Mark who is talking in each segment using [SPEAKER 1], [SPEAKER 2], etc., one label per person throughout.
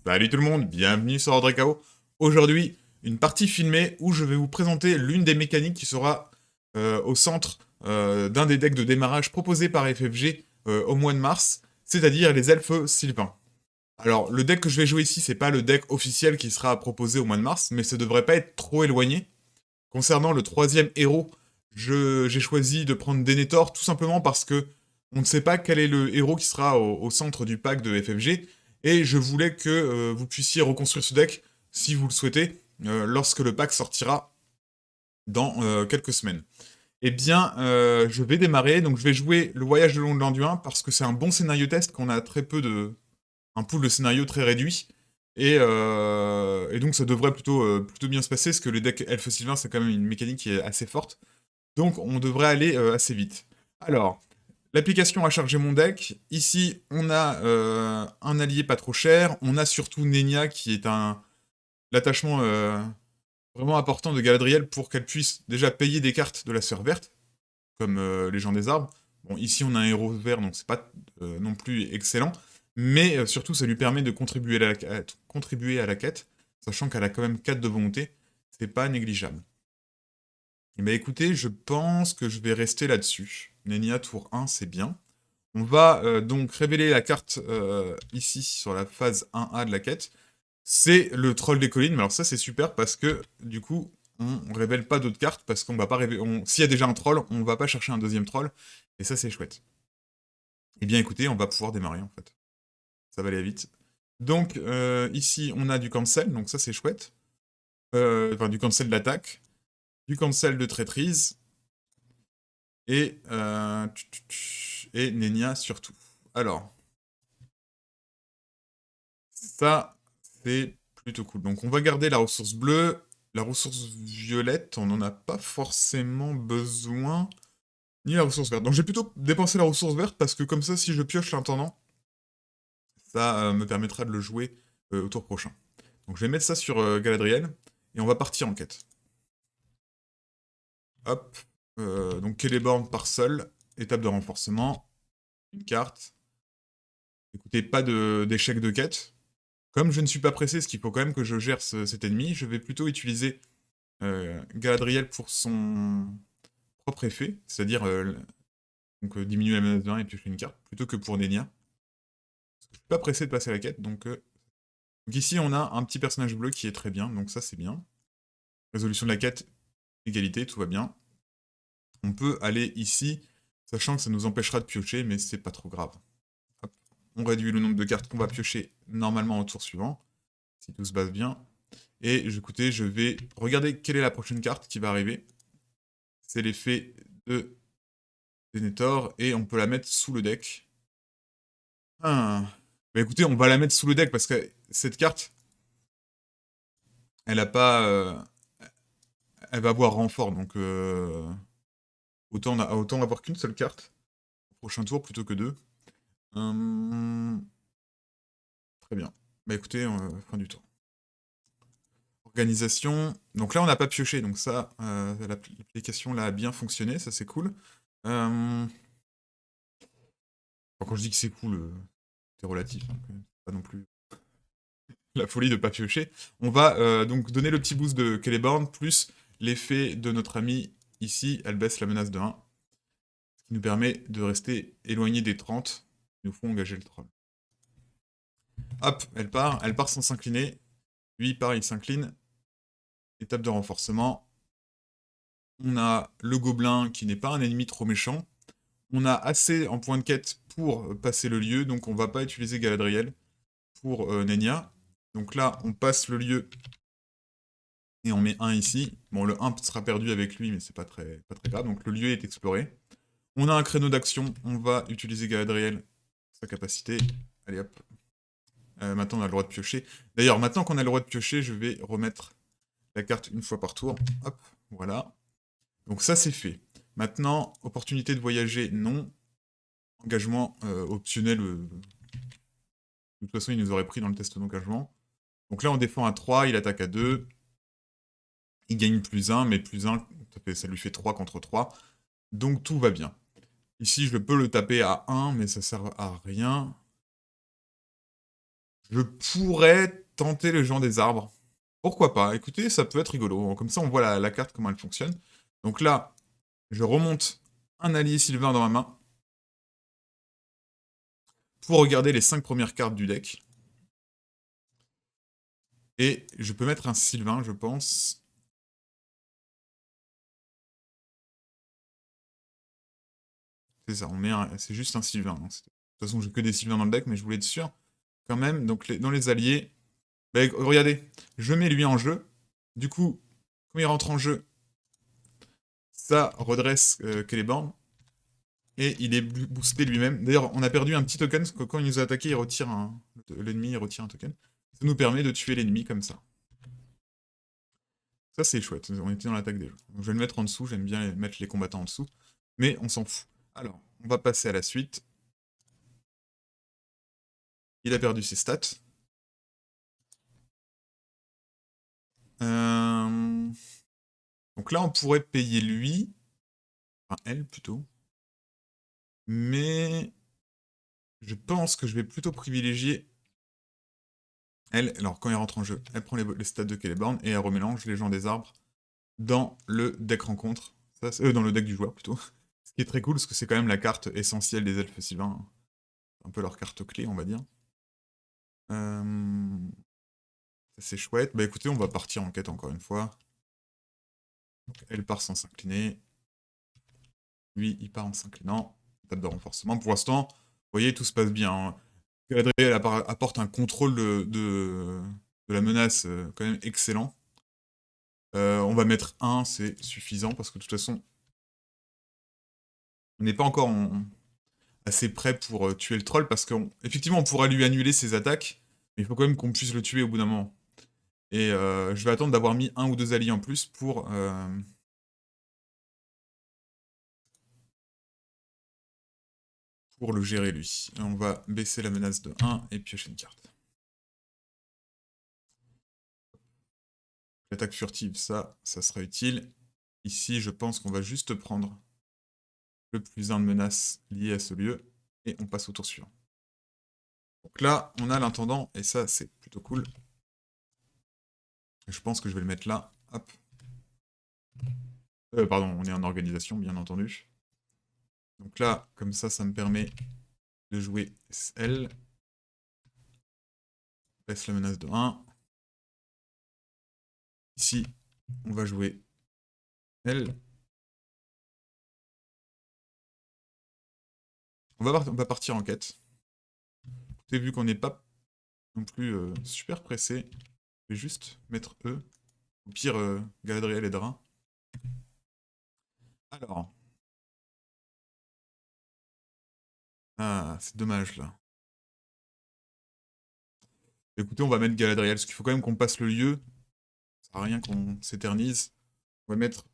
[SPEAKER 1] Salut tout le monde, bienvenue sur Ordre KO. Aujourd'hui, une partie filmée où je vais vous présenter l'une des mécaniques qui sera au centre d'un des decks de démarrage proposés par FFG au mois de mars, c'est-à-dire les elfes sylvains. Alors, le deck que je vais jouer ici, c'est pas le deck officiel qui sera proposé au mois de mars, mais ça devrait pas être trop éloigné. Concernant le troisième héros, j'ai choisi de prendre Denethor tout simplement parce que on ne sait pas quel est le héros qui sera au centre du pack de FFG, et je voulais que vous puissiez reconstruire ce deck, si vous le souhaitez, lorsque le pack sortira dans quelques semaines. Eh bien, je vais démarrer, donc je vais jouer le voyage de long de l'Anduin, parce que c'est un bon scénario test, qu'on a très peu de... un pool de scénario très réduit, et donc ça devrait plutôt bien se passer, parce que les decks Elfe Sylvain, c'est quand même une mécanique qui est assez forte, donc on devrait aller assez vite. Alors, l'application a chargé mon deck. Ici, on a un allié pas trop cher. On a surtout Nenia qui est l'attachement vraiment important de Galadriel pour qu'elle puisse déjà payer des cartes de la sphère verte, comme les gens des arbres. Bon, ici on a un héros vert, donc c'est pas non plus excellent. Mais surtout, ça lui permet de contribuer à la quête, sachant qu'elle a quand même 4 de volonté. C'est pas négligeable. Eh bien écoutez, je pense que je vais rester là-dessus. Nenia tour 1, c'est bien. On va donc révéler la carte ici sur la phase 1A de la quête. C'est le troll des collines, mais alors ça c'est super parce que du coup on révèle pas d'autres cartes parce qu'on va pas révéler. S'il y a déjà un troll, on va pas chercher un deuxième troll, et ça c'est chouette. Eh bien écoutez, on va pouvoir démarrer en fait. Ça va aller vite. Donc ici on a du cancel, donc ça c'est chouette. Enfin du cancel d'attaque, du cancel de traîtrise, et Nenia surtout. Alors, ça, c'est plutôt cool. Donc on va garder la ressource bleue. La ressource violette, on n'en a pas forcément besoin. Ni la ressource verte. Donc j'ai plutôt dépensé la ressource verte parce que comme ça, si je pioche l'intendant, ça me permettra de le jouer au tour prochain. Donc je vais mettre ça sur Galadriel, et on va partir en quête. Hop. Donc Celeborn part seul. Étape de renforcement. Une carte. Écoutez, pas d'échec de quête. Comme je ne suis pas pressé, ce qu'il faut quand même que je gère cet ennemi, je vais plutôt utiliser Galadriel pour son propre effet, c'est-à-dire diminuer la menace de 1 et piocher une carte, plutôt que pour Nenia. Je suis pas pressé de passer la quête, donc ici on a un petit personnage bleu qui est très bien, donc ça c'est bien. Résolution de la quête, égalité, tout va bien. On peut aller ici, sachant que ça nous empêchera de piocher, mais c'est pas trop grave. Hop. On réduit le nombre de cartes qu'on va piocher normalement au tour suivant, si tout se passe bien. Et écoutez, je vais regarder quelle est la prochaine carte qui va arriver. C'est l'effet de Denethor, et on peut la mettre sous le deck. Ah. Bah écoutez, on va la mettre sous le deck, parce que cette carte, elle a pas... elle va avoir renfort, donc autant avoir qu'une seule carte au prochain tour plutôt que deux. Hum, Très bien. Bah écoutez, fin du tour. Organisation. Donc là, on n'a pas pioché, donc ça, l'application là a bien fonctionné, ça c'est cool. Bon, quand je dis que c'est cool, c'est relatif, hein, pas non plus la folie de pas piocher. On va donc donner le petit boost de Celeborn, plus l'effet de notre ami ici, elle baisse la menace de 1, ce qui nous permet de rester éloigné des 30 qui nous font engager le troll. Hop, elle part sans s'incliner, lui il part, il s'incline, étape de renforcement. On a le gobelin qui n'est pas un ennemi trop méchant. On a assez en point de quête pour passer le lieu, donc on va pas utiliser Galadriel pour Nenia. Donc là, on passe le lieu et on met 1 ici. Bon, le 1 sera perdu avec lui, mais c'est pas très grave. Donc le lieu est exploré. On a un créneau d'action, on va utiliser Galadriel, sa capacité. Allez hop. Maintenant, on a le droit de piocher. D'ailleurs, maintenant qu'on a le droit de piocher, je vais remettre la carte une fois par tour. Hop, voilà. Donc ça, c'est fait. Maintenant, opportunité de voyager, non. Engagement optionnel. De toute façon, il nous aurait pris dans le test d'engagement. Donc là, on défend à 3, il attaque à 2. Il gagne plus 1, mais plus 1, ça lui fait 3 contre 3. Donc tout va bien. Ici, je peux le taper à 1, mais ça sert à rien. Je pourrais tenter le géant des arbres. Pourquoi pas? Écoutez, ça peut être rigolo. Comme ça, on voit la carte, comment elle fonctionne. Donc là, je remonte un allié Sylvain dans ma main pour regarder les 5 premières cartes du deck. Et je peux mettre un Sylvain, je pense. C'est ça, c'est juste un Sylvain, hein. De toute façon, j'ai que des Sylvains dans le deck, mais je voulais être sûr quand même. Donc dans les alliés, bah, regardez, je mets lui en jeu. Du coup, quand il rentre en jeu, ça redresse Celeborn. Et il est boosté lui-même. D'ailleurs, on a perdu un petit token, parce que quand il nous a attaqué, l'ennemi il retire un token. Ça nous permet de tuer l'ennemi comme ça. Ça, c'est chouette. On était dans l'attaque déjà. Donc, je vais le mettre en dessous. J'aime bien mettre les combattants en dessous. Mais on s'en fout. Alors, on va passer à la suite. Il a perdu ses stats. Donc là, on pourrait payer lui. Enfin, elle, plutôt. Mais je pense que je vais plutôt privilégier elle. Alors, quand elle rentre en jeu, elle prend les stats de Celeborn et elle remélange les gens des arbres dans le deck rencontre. Ça, dans le deck du joueur, plutôt. Ce qui est très cool, parce que c'est quand même la carte essentielle des elfes sylvains. Un peu leur carte clé, on va dire. C'est chouette. Bah écoutez, on va partir en quête encore une fois. Donc, elle part sans s'incliner. Lui, il part en s'inclinant. Étape de renforcement. Pour l'instant, vous voyez, tout se passe bien, hein. Galadriel apporte un contrôle de la menace quand même excellent. On va mettre 1, c'est suffisant, parce que de toute façon, on n'est pas encore assez près pour tuer le troll, parce qu'effectivement, on pourra lui annuler ses attaques, mais il faut quand même qu'on puisse le tuer au bout d'un moment. Et je vais attendre d'avoir mis 1 ou 2 alliés en plus pour le gérer lui. Et on va baisser la menace de 1 et piocher une carte. L'attaque furtive, ça sera utile. Ici, je pense qu'on va juste prendre le plus 1 de menace lié à ce lieu, et on passe au tour suivant. Donc là, on a l'intendant, et ça, c'est plutôt cool. Je pense que je vais le mettre là. Hop. Pardon, on est en organisation, bien entendu. Donc là, comme ça me permet de jouer elle. Baisse la menace de 1. Ici, on va jouer elle. On va partir en quête. Écoutez, vu qu'on n'est pas non plus super pressé, je vais juste mettre E. Au pire, Galadriel aidera. Alors. Ah, c'est dommage là. Écoutez, on va mettre Galadriel, parce qu'il faut quand même qu'on passe le lieu. Ça sert à rien qu'on s'éternise. On va mettre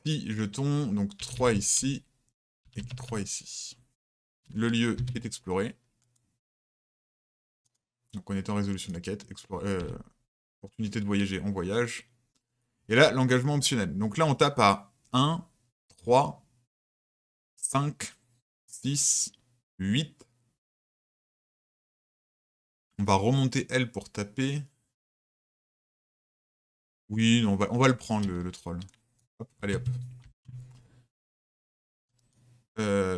[SPEAKER 1] 6 jetons, donc 3 ici et 3 ici. Le lieu est exploré. Donc on est en résolution de la quête. Opportunité de voyager, on voyage. Et là, l'engagement optionnel. Donc là, on tape à 1, 3, 5, 6, 8. On va remonter L pour taper. Oui, on va le prendre, le troll. Hop, allez hop.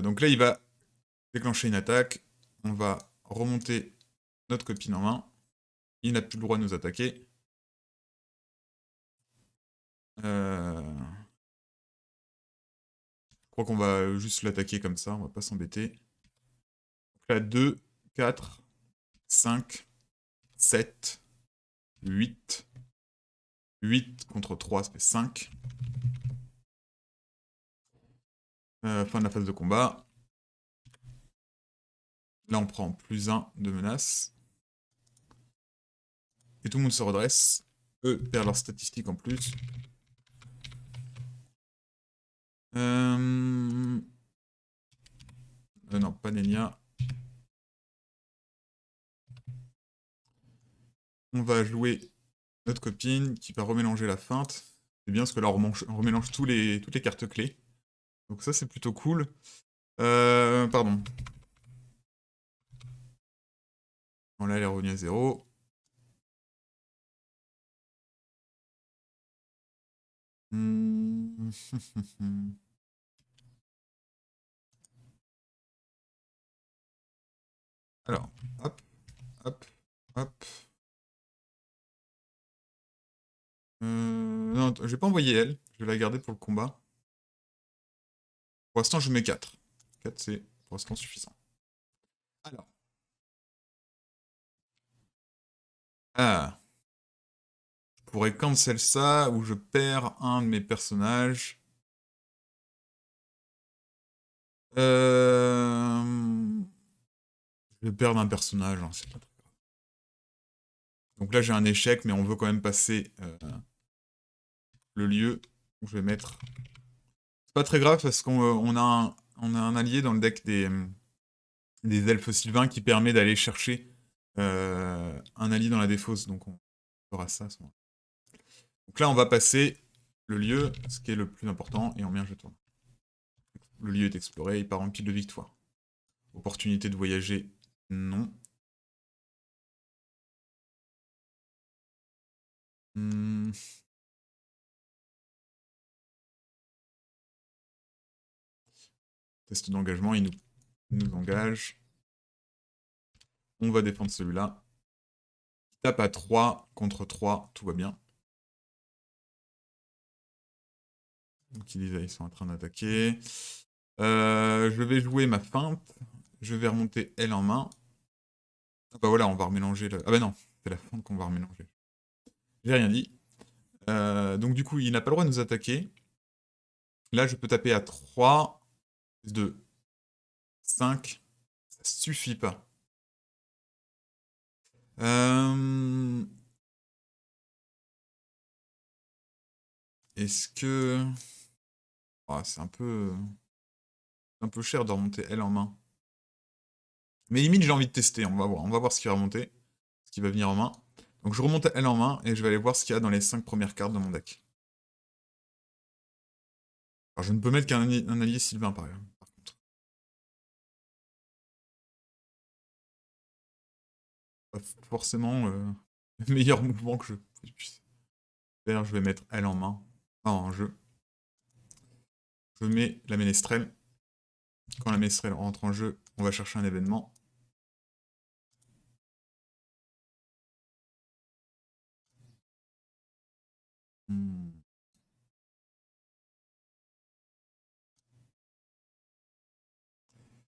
[SPEAKER 1] Donc là, il va déclencher une attaque. On va remonter notre copine en main. Il n'a plus le droit de nous attaquer. Je crois qu'on va juste l'attaquer comme ça, on va pas s'embêter. Donc là, 2, 4, 5, 7, 8. 8 contre 3, ça fait 5. Fin de la phase de combat. Là, on prend plus 1 de menace. Et tout le monde se redresse. Eux perdent leurs statistiques en plus. Non, pas Nenia. On va jouer notre copine qui va remélanger la feinte. C'est bien parce que là, on remélange toutes les cartes clés. Donc ça, c'est plutôt cool. Pardon. Bon, là, elle est revenue à 0. Alors, hop, hop, hop. Non, je vais pas envoyer elle. Je vais la garder pour le combat. Pour l'instant, je mets 4. 4, c'est pour l'instant suffisant. Alors. Ah. Je pourrais cancel ça, ou je perds un de mes personnages. Je vais perdre un personnage, hein, c'est pas très grave. Donc là, j'ai un échec, mais on veut quand même passer le lieu où je vais mettre. C'est pas très grave parce qu'on a un allié dans le deck des elfes sylvains qui permet d'aller chercher un allié dans la défausse. Donc on fera ça à ce moment. Donc là, on va passer le lieu, ce qui est le plus important, et on met un jeton. Le lieu est exploré, il part en pile de victoire. Opportunité de voyager, non. Test d'engagement, il nous engage. On va défendre celui-là. Tape à 3 contre 3, tout va bien. Donc ils sont en train d'attaquer. Je vais jouer ma feinte. Je vais remonter elle en main. Ah bah voilà, on va remélanger le... Ah bah non, c'est la feinte qu'on va remélanger. J'ai rien dit. Donc du coup, il n'a pas le droit de nous attaquer. Là, je peux taper à 3, 2, 5. Ça suffit pas. Est-ce que... Oh, c'est un peu cher de remonter elle en main. Mais limite, j'ai envie de tester, on va voir. On va voir ce qui va remonter, ce qui va venir en main. Donc je remonte elle en main, et je vais aller voir ce qu'il y a dans les 5 premières cartes de mon deck. Alors je ne peux mettre qu'un allié sylvain, par contre. Pas forcément le meilleur mouvement que je puisse faire. Je vais mettre elle en main, pas en jeu. Je mets la ménestrelle. Quand la ménestrelle rentre en jeu, on va chercher un événement.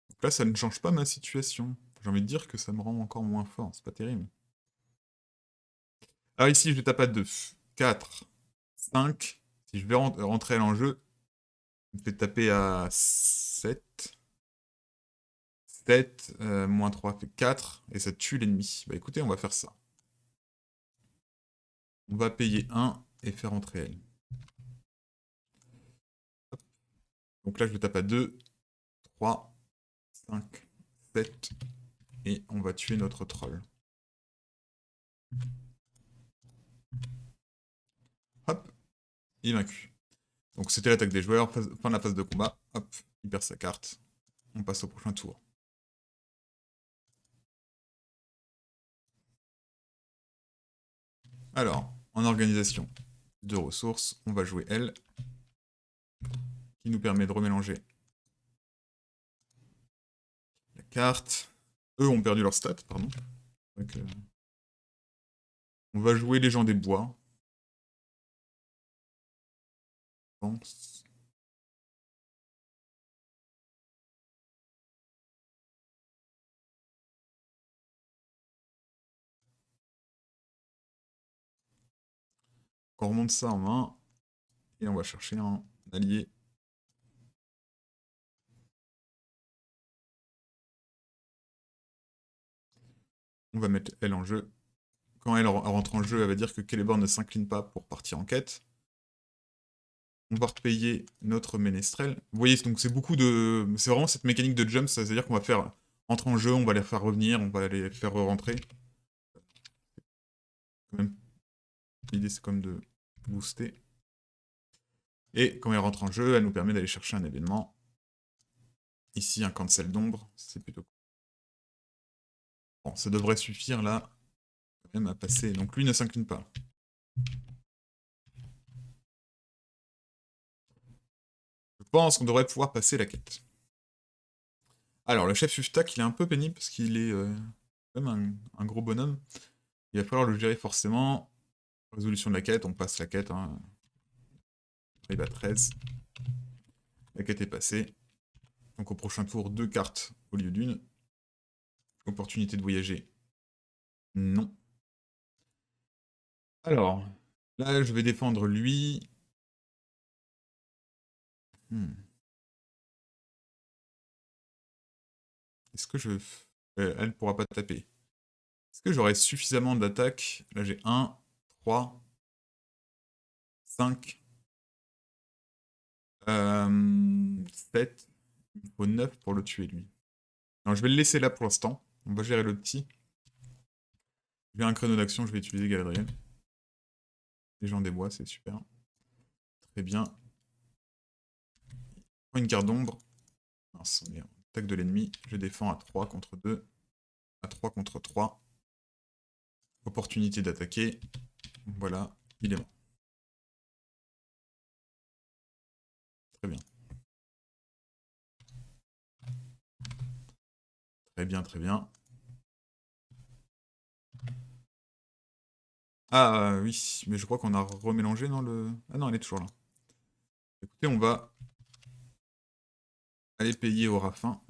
[SPEAKER 1] Donc là, ça ne change pas ma situation. J'ai envie de dire que ça me rend encore moins fort, c'est pas terrible. Alors ici, je tape à 2, 4, 5. Si je vais rentrer elle en jeu, je me fait taper à 7. 7, moins 3 fait 4, et ça tue l'ennemi. Bah écoutez, on va faire ça. On va payer 1 et faire entrer elle. Donc là, je le tape à 2, 3, 5, 7, et on va tuer notre troll. Hop, il est vaincu. Donc c'était l'attaque des joueurs, fin de la phase de combat. Hop, il perd sa carte. On passe au prochain tour. Alors, en organisation de ressources, on va jouer elle, qui nous permet de remélanger la carte. Eux ont perdu leur stat, pardon. Donc, on va jouer les gens des bois. Je pense. On remonte ça en main. Et on va chercher un allié. On va mettre elle en jeu. Quand elle rentre en jeu, elle va dire que Celeborn ne s'incline pas pour partir en quête. On va repayer notre ménestrel. Vous voyez, donc c'est beaucoup de... C'est vraiment cette mécanique de jump, c'est-à-dire qu'on va faire entrer en jeu, on va les faire revenir, on va les faire rentrer. L'idée c'est comme de booster. Et quand elle rentre en jeu, elle nous permet d'aller chercher un événement. Ici, un cancel d'ombre, c'est plutôt cool. Bon, ça devrait suffire là, quand même, à passer. Donc lui ne s'incline pas. Je pense qu'on devrait pouvoir passer la quête. Alors, le chef Uftak, il est un peu pénible parce qu'il est quand même un gros bonhomme. Il va falloir le gérer forcément. Résolution de la quête, on passe la quête. Hein. Il va 13. La quête est passée. Donc au prochain tour, 2 cartes au lieu d'une. Opportunité de voyager. Non. Alors, là, je vais défendre lui. Est-ce que je... elle ne pourra pas taper. Est-ce que j'aurai suffisamment d'attaque? Là, j'ai 1, 3, 5, 7. Il faut 9 pour le tuer, lui. Alors, je vais le laisser là pour l'instant. On va gérer le petit. J'ai un créneau d'action, je vais utiliser Galadriel. Les gens des bois, c'est super. Très bien. Une carte d'ombre. Mince, on est en attaque de l'ennemi. Je défends à 3 contre 2. À 3 contre 3. Opportunité d'attaquer. Voilà, il est mort. Très bien. Très bien, très bien. Ah oui, mais je crois qu'on a remélangé dans le... Ah non, elle est toujours là. Écoutez, on va aller payer au Raffin.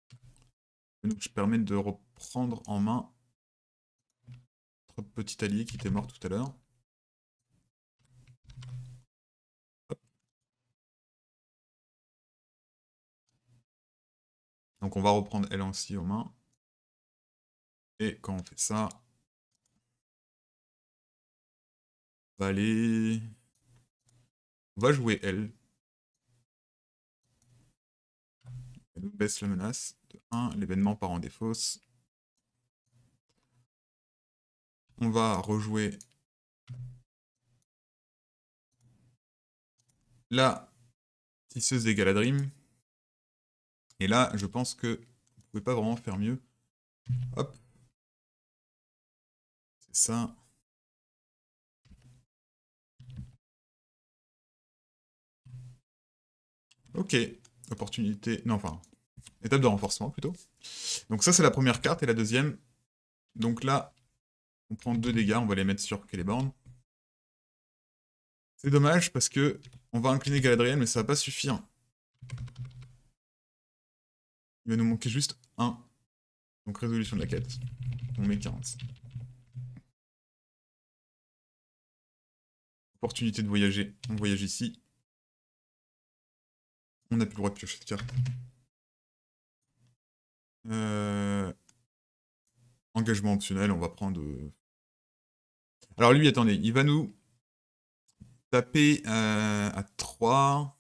[SPEAKER 1] Ça nous permet de reprendre en main notre petit allié qui était mort tout à l'heure. Donc on va reprendre elle aussi aux mains. Et quand on fait ça, on va aller... On va jouer elle. Elle nous baisse la menace de 1, l'événement part en défausse. On va rejouer la tisseuse des Galadrim. Et là, je pense que vous pouvez pas vraiment faire mieux. Hop. C'est ça. Ok. Opportunité... Non, enfin... Étape de renforcement, plutôt. Donc ça, c'est la première carte. Et la deuxième... Donc là, on prend 2 dégâts. On va les mettre sur Celeborn. C'est dommage, parce que... On va incliner Galadriel, mais ça va pas suffire. Il va nous manquer juste 1. Donc résolution de la quête. On met 40. Opportunité de voyager. On voyage ici. On n'a plus le droit de piocher de carte. Engagement optionnel, on va prendre... Alors lui, attendez, il va nous taper à 3.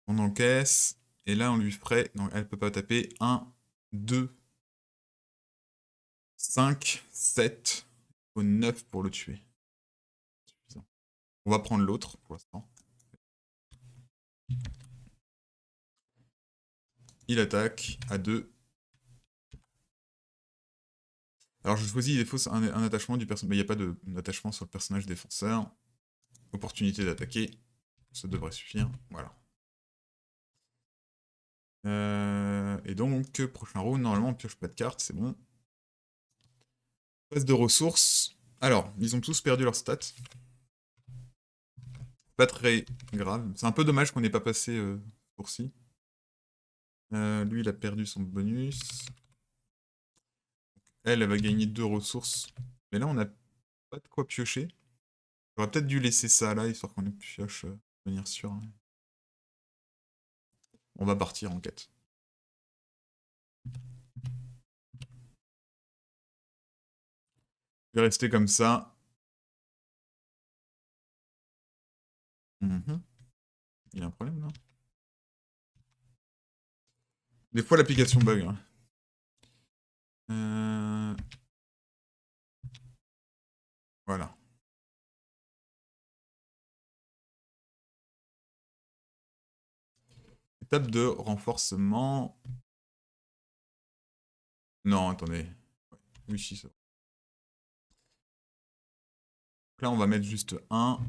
[SPEAKER 1] On encaisse. Et là, on lui ferait... Non, elle peut pas taper. 1, 2, 5, 7. Il faut 9 pour le tuer. Suffisant. On va prendre l'autre pour l'instant. Il attaque à 2. Alors je choisis des fausses, un attachement du personnage. Mais il n'y a pas d'attachement sur le personnage défenseur. Opportunité d'attaquer. Ça devrait suffire. Voilà. Et donc, prochain round, normalement on pioche pas de cartes, c'est bon. Phase de ressources. Alors, ils ont tous perdu leurs stats. Pas très grave. C'est un peu dommage qu'on n'ait pas passé pour-ci. Lui, il a perdu son bonus. Elle va gagner 2 ressources. Mais là, on n'a pas de quoi piocher. J'aurais peut-être dû laisser ça là, histoire qu'on ait pioche de manière sûre. Hein. On va partir en quête. Je vais rester comme ça. Il y a un problème là. Des fois, l'application bug. Hein. Voilà. Étape de renforcement. Non, attendez. Ouais. Oui, si, ça va. Donc là, on va mettre juste 1.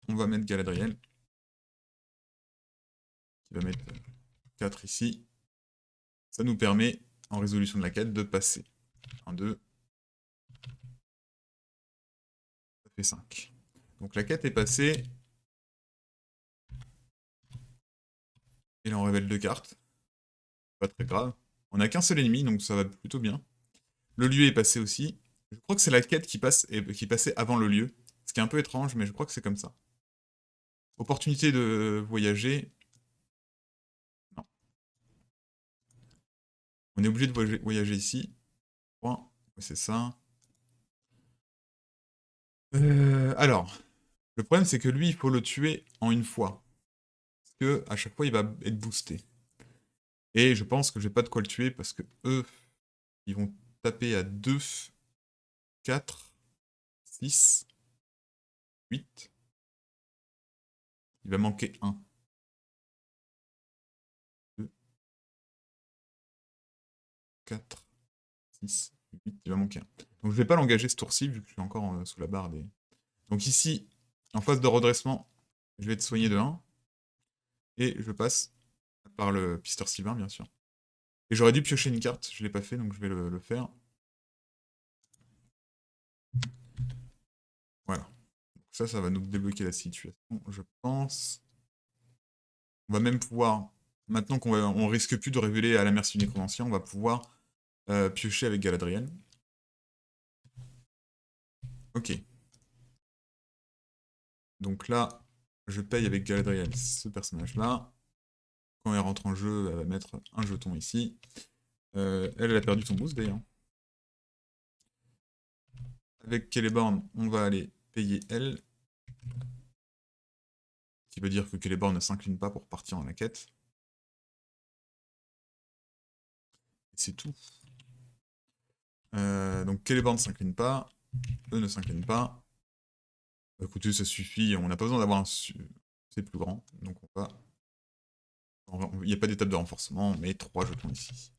[SPEAKER 1] On va mettre Galadriel, qui va mettre 4 ici. Ça nous permet, en résolution de la quête, de passer. 1, 2, ça fait 5. Donc la quête est passée. Et là, on révèle 2 cartes. Pas très grave. On n'a qu'un seul ennemi, donc ça va plutôt bien. Le lieu est passé aussi. Je crois que c'est la quête qui passait avant le lieu. Ce qui est un peu étrange, mais je crois que c'est comme ça. Opportunité de voyager. Non. On est obligé de voyager ici. Point. Ouais, c'est ça. Alors, le problème c'est que lui, il faut le tuer en une fois. Parce que à chaque fois, il va être boosté. Et je pense que j'ai pas de quoi le tuer parce que eux, ils vont taper à 2, 4, 6, 8. Il va manquer 1. 2, 4, 6, 8. Il va manquer 1. Donc je vais pas l'engager ce tour-ci vu que je suis encore sous la barre des... Donc ici, en phase de redressement, je vais être soigné de 1. Et je passe par le pisteur Sylvain, bien sûr. Et j'aurais dû piocher une carte, je l'ai pas fait, donc je vais le faire. Voilà. Donc ça va nous débloquer la situation, je pense. On va même pouvoir, maintenant qu'on risque plus de révéler à la merci du nécromancien, on va pouvoir piocher avec Galadriel. Ok. Donc là, je paye avec Galadriel ce personnage-là. Quand elle rentre en jeu, elle va mettre un jeton ici. Elle a perdu son boost d'ailleurs. Avec Celeborn, on va aller payer elle. Ce qui veut dire que Celeborn ne s'incline pas pour partir en la quête. Et c'est tout. Donc Celeborn ne s'incline pas. Eux ne s'inclinent pas. Écoutez, ça suffit. On n'a pas besoin d'avoir un... C'est plus grand. Donc on va... Il n'y a pas d'étape de renforcement. On met 3 jetons ici.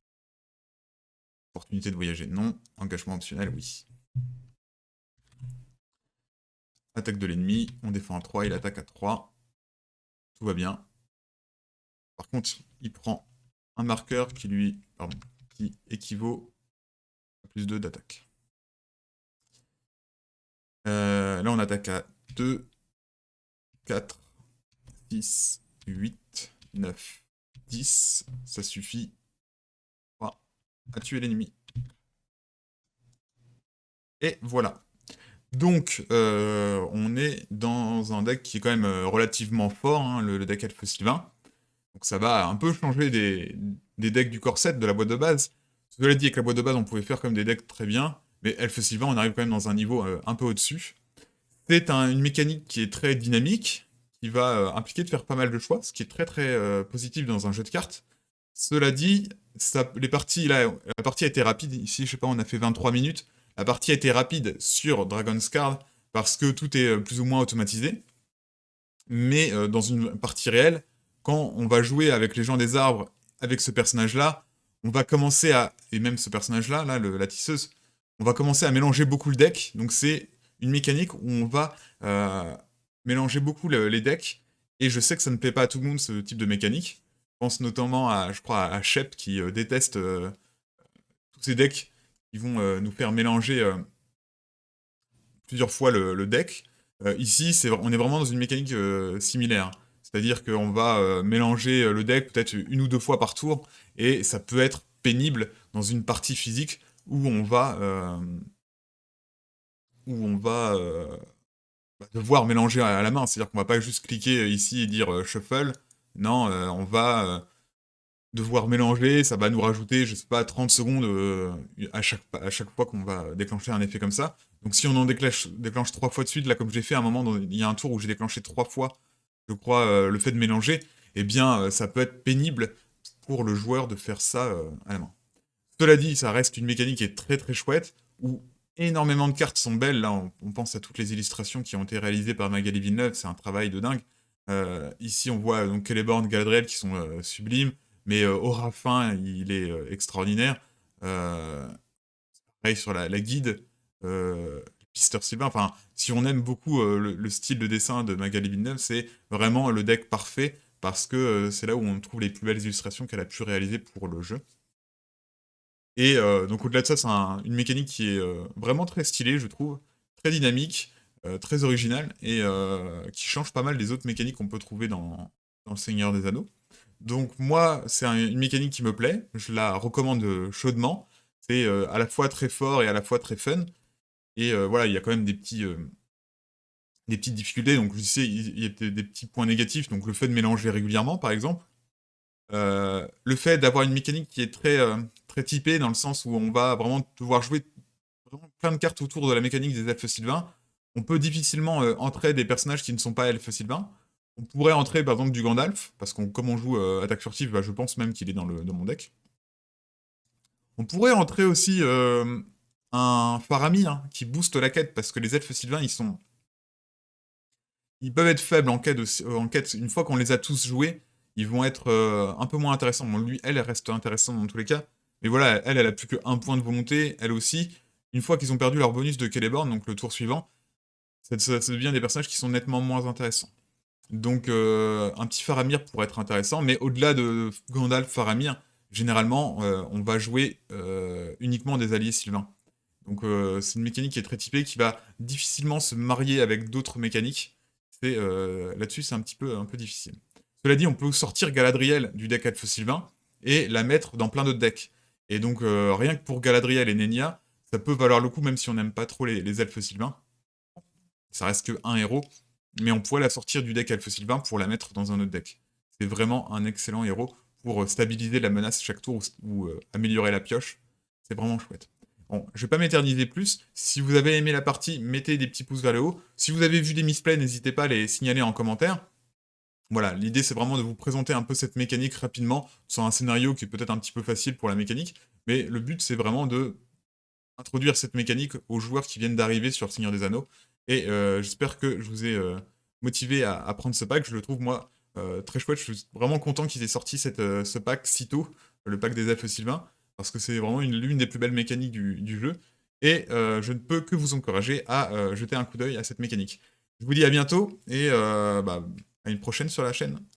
[SPEAKER 1] Opportunité de voyager, non. Engagement optionnel, oui. Attaque de l'ennemi. On défend à 3. Il attaque à 3. Tout va bien. Par contre, il prend un marqueur qui équivaut à plus 2 d'attaque. Là, on attaque à 2, 4, 6, 8, 9, 10. Ça suffit à tuer l'ennemi. Et voilà. Donc, on est dans un deck qui est quand même relativement fort, hein, le deck Elfe Sylvain. Donc ça va un peu changer des decks du corset, de la boîte de base. Cela dit, avec la boîte de base, on pouvait faire comme des decks très bien, mais Elfe Sylvain, on arrive quand même dans un niveau un peu au-dessus. C'est une mécanique qui est très dynamique, qui va impliquer de faire pas mal de choix, ce qui est très très positif dans un jeu de cartes. Cela dit, la partie a été rapide. Ici, je sais pas, on a fait 23 minutes. La partie a été rapide sur Dragon's Card parce que tout est plus ou moins automatisé. Mais dans une partie réelle, quand on va jouer avec les gens des arbres, avec ce personnage-là, on va commencer à... Et même ce personnage-là, la tisseuse, on va commencer à mélanger beaucoup le deck. Donc c'est une mécanique où on va mélanger beaucoup les decks. Et je sais que ça ne plaît pas à tout le monde, ce type de mécanique. Je pense notamment à, je crois, à Shep qui déteste tous ces decks qui vont nous faire mélanger plusieurs fois le deck. Ici, on est vraiment dans une mécanique similaire. C'est-à-dire qu'on va mélanger le deck peut-être une ou deux fois par tour, et ça peut être pénible dans une partie physique où on va, devoir mélanger à la main. C'est-à-dire qu'on va pas juste cliquer ici et dire shuffle. Non, on va devoir mélanger, ça va nous rajouter, je sais pas, 30 secondes à chaque fois qu'on va déclencher un effet comme ça. Donc si on en déclenche 3 fois de suite, là comme j'ai fait à un moment, il y a un tour où j'ai déclenché 3 fois, je crois, le fait de mélanger, eh bien ça peut être pénible pour le joueur de faire ça à la main. Cela dit, ça reste une mécanique qui est très très chouette, où énormément de cartes sont belles, là on pense à toutes les illustrations qui ont été réalisées par Magali Villeneuve, c'est un travail de dingue. Ici on voit donc Celeborn, Galadriel qui sont sublimes, mais Orafin, il est extraordinaire. Euh, Pareil sur la guide, Pister Sylvain. Enfin, si on aime beaucoup le style de dessin de Magali Villeneuve, c'est vraiment le deck parfait parce que c'est là où on trouve les plus belles illustrations qu'elle a pu réaliser pour le jeu. Et donc au-delà de ça, c'est une mécanique qui est vraiment très stylée, je trouve, très dynamique, très originale, et qui change pas mal des autres mécaniques qu'on peut trouver dans le Seigneur des Anneaux. Donc moi, c'est une mécanique qui me plaît, je la recommande chaudement. C'est à la fois très fort et à la fois très fun. Et voilà, il y a quand même des petites difficultés. Donc je sais, il y a des petits points négatifs. Donc le fait de mélanger régulièrement, par exemple. Le fait d'avoir une mécanique qui est très typée, dans le sens où on va vraiment devoir jouer vraiment plein de cartes autour de la mécanique des elfes sylvains. On peut difficilement entrer des personnages qui ne sont pas elfes sylvains. On pourrait entrer par exemple du Gandalf, parce qu'on comme on joue attaque furtive, bah, je pense même qu'il est dans mon deck. On pourrait entrer aussi un Faramir hein, qui booste la quête, parce que les elfes sylvains, ils peuvent être faibles en quête. Une fois qu'on les a tous joués, ils vont être un peu moins intéressants. Bon, lui, elle reste intéressante dans tous les cas. Mais voilà, elle a plus que un point de volonté, elle aussi. Une fois qu'ils ont perdu leur bonus de Celeborn, donc le tour suivant, ça devient des personnages qui sont nettement moins intéressants. Donc un petit Faramir pourrait être intéressant, mais au-delà de Gandalf, Faramir, généralement, on va jouer uniquement des alliés sylvains. Donc c'est une mécanique qui est très typée, qui va difficilement se marier avec d'autres mécaniques. Là-dessus, c'est un peu difficile. Cela dit, on peut sortir Galadriel du deck Elfe Sylvain et la mettre dans plein d'autres decks. Et donc rien que pour Galadriel et Nenya, ça peut valoir le coup même si on n'aime pas trop les elfes sylvains. Ça reste que un héros, mais on pourrait la sortir du deck Elfe Sylvain pour la mettre dans un autre deck. C'est vraiment un excellent héros pour stabiliser la menace chaque tour ou améliorer la pioche. C'est vraiment chouette. Bon, je vais pas m'éterniser plus. Si vous avez aimé la partie, mettez des petits pouces vers le haut. Si vous avez vu des misplays, n'hésitez pas à les signaler en commentaire. Voilà, l'idée c'est vraiment de vous présenter un peu cette mécanique rapidement, sans un scénario qui est peut-être un petit peu facile pour la mécanique, mais le but c'est vraiment de introduire cette mécanique aux joueurs qui viennent d'arriver sur le Seigneur des Anneaux. Et j'espère que je vous ai motivé à prendre ce pack. Je le trouve, moi, très chouette. Je suis vraiment content qu'ils aient sorti ce pack si tôt, le pack des elfes sylvains, parce que c'est vraiment l'une des plus belles mécaniques du jeu. Et je ne peux que vous encourager à jeter un coup d'œil à cette mécanique. Je vous dis à bientôt et à une prochaine sur la chaîne.